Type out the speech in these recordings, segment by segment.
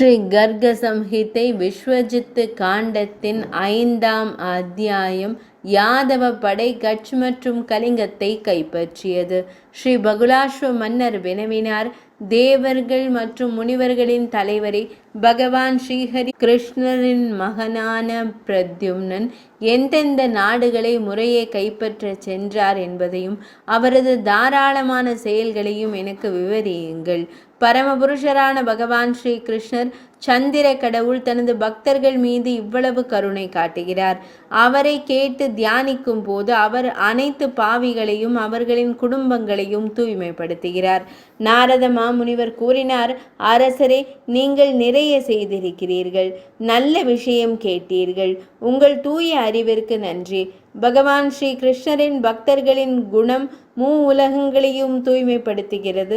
ஸ்ரீ கர்க சம்ஹிதை விஸ்வஜித் காண்டத்தின் 5ஆம் அத்தியாயம். யாதவ படை கட்ச் மற்றும் கலிங்கத்தை கைப்பற்றியது. ஸ்ரீ பகுலாஸ்வ மன்னர் வினவினார், தேவர்கள் மற்றும் முனிவர்களின் தலைவரை பகவான் ஸ்ரீஹரி கிருஷ்ணரின் மகனான பிரத்யும்னன் எந்தெந்த நாடுகளை முறையே கைப்பற்ற சென்றார் என்பதையும் அவரது தாராளமான செயல்களையும் எனக்கு விவரியுங்கள். பரமபுருஷரான பகவான் ஸ்ரீ கிருஷ்ணர் சந்திர கடவுள் தனது பக்தர்கள் மீது இவ்வளவு கருணை காட்டுகிறார். அவரை கேட்டு தியானிக்கும் போது அவர் அனைத்து பாவிகளையும் அவர்களின் குடும்பங்களையும் தூய்மைப்படுத்துகிறார். நாரத மாமுனிவர் கூறினார், அரசரே, நீங்கள் நிறைய செய்திருக்கிறீர்கள். நல்ல விஷயம் கேட்டீர்கள். உங்கள் தூய அறிவிற்கு நன்றி. பகவான் ஸ்ரீ கிருஷ்ணரின் பக்தர்களின் குணம் உலகங்களையும் தூய்மைப்படுத்துகிறது.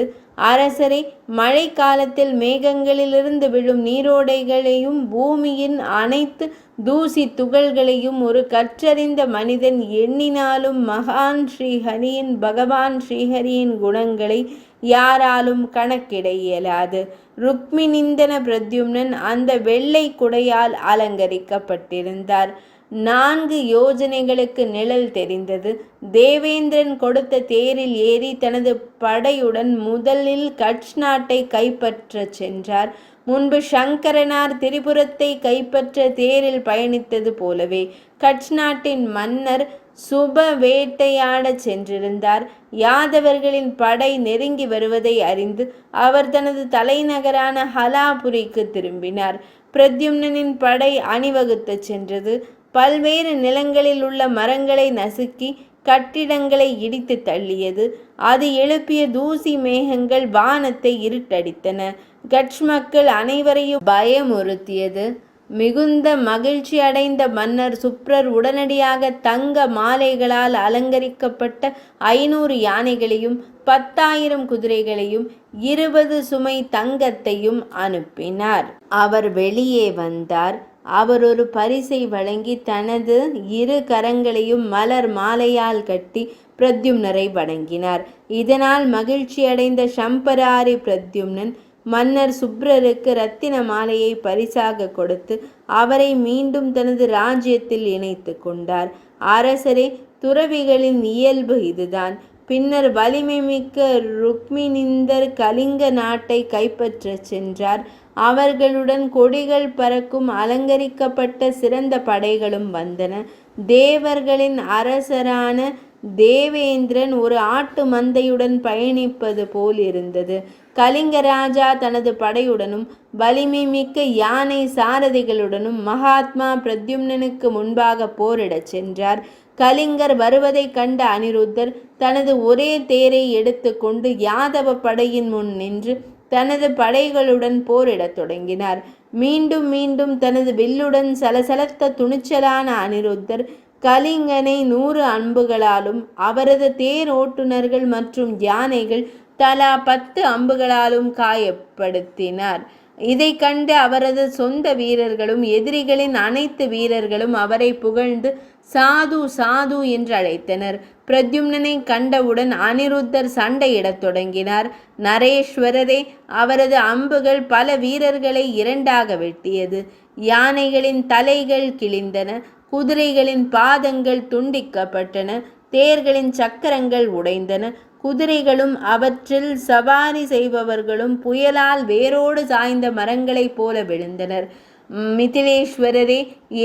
அரசரை, மழை காலத்தில் மேகங்களிலிருந்து விழும் நீரோடைகளையும் பூமியின் அனைத்து தூசி துகள்களையும் ஒரு கற்றறிந்த மனிதன் எண்ணினாலும் மகான் ஸ்ரீஹரியின் பகவான் ஸ்ரீஹரியின் குணங்களை யாராலும் கணக்கிட இயலாது. ருக்மிணிந்தன பிரத்யும்னன் அந்த வெள்ளை குடையால் அலங்கரிக்கப்பட்டிருந்தார். 4 யோஜனைகளுக்கு நிழல் தெரிந்தது. தேவேந்திரன் கொடுத்த தேரில் ஏறி தனது படையுடன் முதலில் கட்ச் நாட்டை கைப்பற்ற சென்றார். முன்பு சங்கரனார் திரிபுரத்தை கைப்பற்ற தேரில் பயணித்தது போலவே கட்ச் நாட்டின் மன்னர் சுப வேட்டையாட சென்றிருந்தார். யாதவர்களின் படை நெருங்கி வருவதை அறிந்து அவர் தனது தலைநகரான ஹலாபுரிக்கு திரும்பினார். பிரத்யும்னனின் படை அணிவகுத்து சென்றது. பல்வேறு நிலங்களில் உள்ள மரங்களை நசுக்கி கட்டிடங்களை இடித்து தள்ளியது. அது எழுப்பிய தூசி மேகங்கள் வானத்தை இருட்டடித்தன. கட்ச் மக்கள் அனைவரையும் பயமுறுத்தியது. மிகுந்த மகிழ்ச்சி அடைந்த மன்னர் சுப்ரர் உடனடியாக தங்க மாலைகளால் அலங்கரிக்கப்பட்ட 500 யானைகளையும் 10,000 குதிரைகளையும் 20 சுமை தங்கத்தையும் அனுப்பினார். அவர் வெளியே வந்தார். அவர் ஒரு பரிசை வழங்கி தனது 2 கரங்களையும் மலர் மாலையால் கட்டி பிரத்யும்னரை வணங்கினார். இதனால் மகிழ்ச்சியடைந்த சம்பராரி பிரத்யும்னன் மன்னர் சுப்ரருக்கு இரத்தின மாலையை பரிசாக கொடுத்து அவரை மீண்டும் தனது ராஜ்யத்தில் இணைத்து கொண்டார். அரசரே, துறவிகளின் இயல்பு இதுதான். பின்னர் வலிமை மிக்க ருக்மிணிந்தர் கலிங்க நாட்டை கைப்பற்ற சென்றார். அவர்களுடன் கொடிகள் பறக்கும் அலங்கரிக்கப்பட்ட சிறந்த படைகளும் வந்தன. தேவர்களின் அரசரான தேவேந்திரன் ஒரு ஆட்டு மந்தையுடன் பயணிப்பது போல் இருந்தது. கலிங்க ராஜா தனது படையுடனும் வலிமை மிக்க யானை சாரதிகளுடனும் மகாத்மா பிரத்யும்னனுக்கு முன்பாக போரிடச் சென்றார். கலிங்கர் வருவதை கண்ட அனிருத்தர் தனது ஒரே தேரை எடுத்துக்கொண்டு யாதவ படையின் முன் நின்று தனது படைகளுடன் போரிடத் தொடங்கினார். மீண்டும் மீண்டும் தனது வில்லுடன் சலசலத்த துணிச்சலான அனிருத்தர் கலிங்கனை 100 அம்புகளாலும் அவரது தேர் ஓட்டுநர்கள் மற்றும் யானைகள் தலா 10 அம்புகளாலும் காயப்படுத்தினார். இதை கண்டு அவரது சொந்த வீரர்களும் எதிரிகளின் அனைத்து வீரர்களும் அவரை புகழ்ந்து சாது சாது என்று அழைத்தனர். பிரத்யும்னனை கண்டவுடன் அனிருத்தர் சண்டையிடத் தொடங்கினார். நரேஸ்வரரே, அவரது அம்புகள் பல வீரர்களை 2ஆக வெட்டியது. யானைகளின் தலைகள் கிழிந்தன. குதிரைகளின் பாதங்கள் துண்டிக்கப்பட்டன. தேர்களின் சக்கரங்கள் உடைந்தன. குதிரைகளும் அவற்றில் சவாரி செய்பவர்களும் புயலால் வேரோடு சாய்ந்த மரங்களைப் போல விழுந்தனர். மிதிலேஸ்வரரே,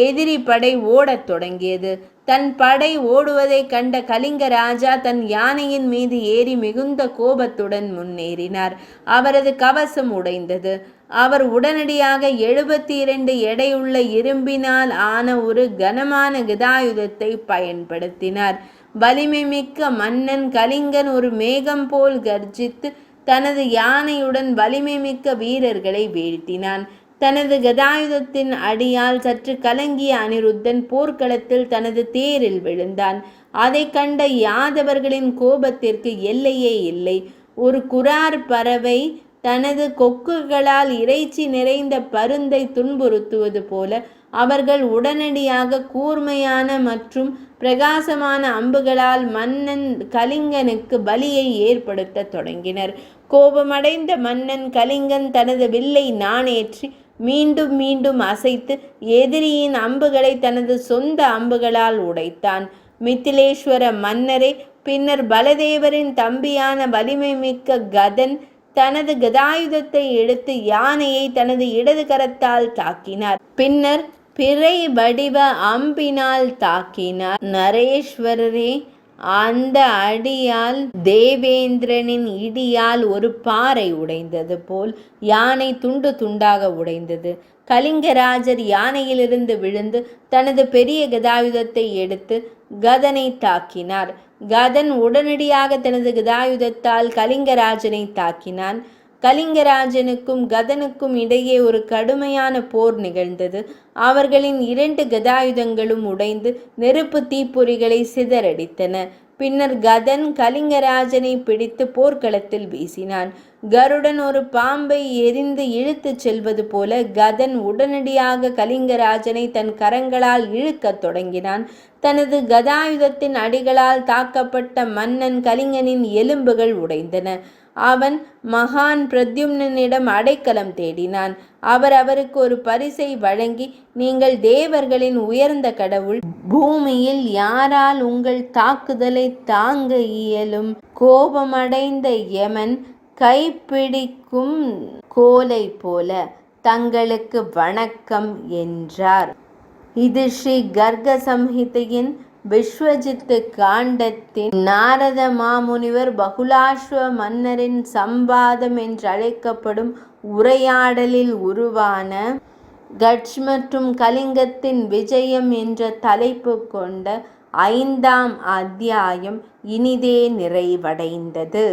எதிரி படை ஓடத் தொடங்கியது. தன் படை ஓடுவதை கண்ட கலிங்க ராஜா தன் யானையின் மீது ஏறி மிகுந்த கோபத்துடன் முன்னேறினார். அவரது கவசம் உடைந்தது. அவர் உடனடியாக 72 எடையுள்ள இரும்பினால் ஆன ஒரு கனமான கதாயுதத்தை பயன்படுத்தினார். வலிமை மிக்க மன்னன் கலிங்கன் ஒரு மேகம் போல் கர்ஜித்து தனது யானையுடன் வலிமை மிக்க வீரர்களை வீழ்த்தினான். தனது கதாயுதத்தின் அடியால் சற்று கலங்கிய அனிருத்தன் போர்க்களத்தில் தனது தேரில் விழுந்தான். அதை கண்ட யாதவர்களின் கோபத்திற்கு எல்லையே இல்லை. ஒரு குரார் பறவை தனது கொக்குகளால் இறைச்சி நிறைந்த பருந்தை துன்புறுத்துவது போல அவர்கள் உடனடியாக கூர்மையான மற்றும் பிரகாசமான அம்புகளால் மன்னன் கலிங்கனுக்கு பலியை ஏற்படுத்த தொடங்கினர். கோபமடைந்த மன்னன் கலிங்கன் தனது வில்லை நாணேற்றி மீண்டும் மீண்டும் அசைத்து எதிரியின் அம்புகளை தனது சொந்த அம்புகளால் உடைத்தான். மித்திலேஸ்வர மன்னரே, பின்னர் பலதேவரின் தம்பியான வலிமை மிக்க கதன் தனது கதாயுதத்தை எடுத்து யானையை தனது இடது கரத்தால் தாக்கினார். பின்னர் பிறை வடிவ அம்பினால் தாக்கினார். நரேஸ்வரரே, அந்த அடியால் தேவேந்திரனின் இடியால் ஒரு பாறை உடைந்தது போல் யானை துண்டு துண்டாக உடைந்தது. கலிங்கராஜர் யானையிலிருந்து விழுந்து தனது பெரிய கதாயுதத்தை எடுத்து கதனை தாக்கினார். கதன் உடனடியாக தனது கதாயுதத்தால் கலிங்கராஜனை தாக்கினான். கலிங்கராஜனுக்கும் கதனுக்கும் இடையே ஒரு கடுமையான போர் நிகழ்ந்தது. அவர்களின் 2 கதாயுதங்களும் உடைந்து நெருப்பு தீப்பொறிகளை சிதறடித்தன. பின்னர் கதன் கலிங்கராஜனை பிடித்து போர்க்களத்தில் வீசினான். கருடன் ஒரு பாம்பை எரிந்து இழுத்துச் செல்வது போல கதன் உடனடியாக கலிங்கராஜனை தன் கரங்களால் இழுக்கத் தொடங்கினான். தனது கதாயுதத்தின் அடிகளால் தாக்கப்பட்ட மன்னன் கலிங்கனின் எலும்புகள் உடைந்தன. அவன் மகான் பிரத்யும்னனிடம் அடைக்கலம் தேடினான். அவர் அவருக்கு ஒரு பரிசை வழங்கி, நீங்கள் தேவர்களின் உயர்ந்த கடவுள், பூமியில் யாரால் உங்கள் தாக்குதலை தாங்க இயலும்? கோபமடைந்த யமன் கைப்பிடிக்கும் கோலை போல தங்களுக்கு வணக்கம் என்றார். இது ஸ்ரீ கர்க சம்ஹிதையின் விஸ்வஜித்து காண்டத்தின் நாரத மாமுனிவர் பகுலாஸ்வ மன்னரின் சம்பாதம் என்றழைக்கப்படும் உரையாடலில் உருவான கட்ச் மற்றும் கலிங்கத்தின் விஜயம் என்ற தலைப்பு கொண்ட 5ஆம் அத்தியாயம் இனிதே நிறைவடைந்தது.